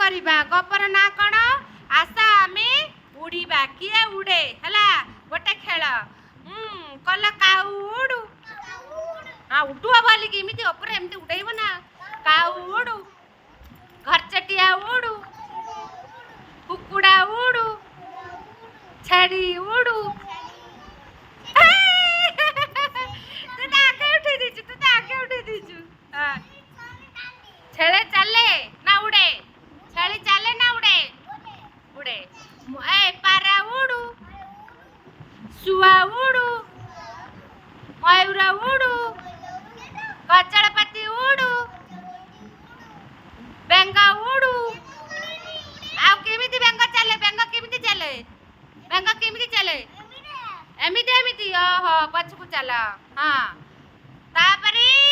କରିବା ଗପର ନା କ'ଣ ଆସ ଆମେ ଉଡ଼ିବା କିଏ ଉଡ଼େ ହେଲା ଗୋଟେ ଖେଳ କଲ କାଉ ଉଡ଼ୁ ହଁ ଉଡ଼ୁଅ ବୋଲିକି ଏମିତି ଉପରେ ଏମିତି ଉଡ଼େଇବ ନା କାଉ ଉଡ଼ୁ ଘରଚଟିଆ ଉଡ଼ୁ କୁକୁଡ଼ା ଉଡ଼ୁ ଛେଳି ଉଡ଼ୁ छेले चले ना उड़े छेली चले ना उड़े उड़े ए पारा उड़ू सुआ उड़ू मयूर उड़ू कचड़पति उड़ू बेंग उड़ू आ केमिति बेंग चले बेंग केमिति चले एमिति एमिति ओहो पछकु चला हाँ तापरे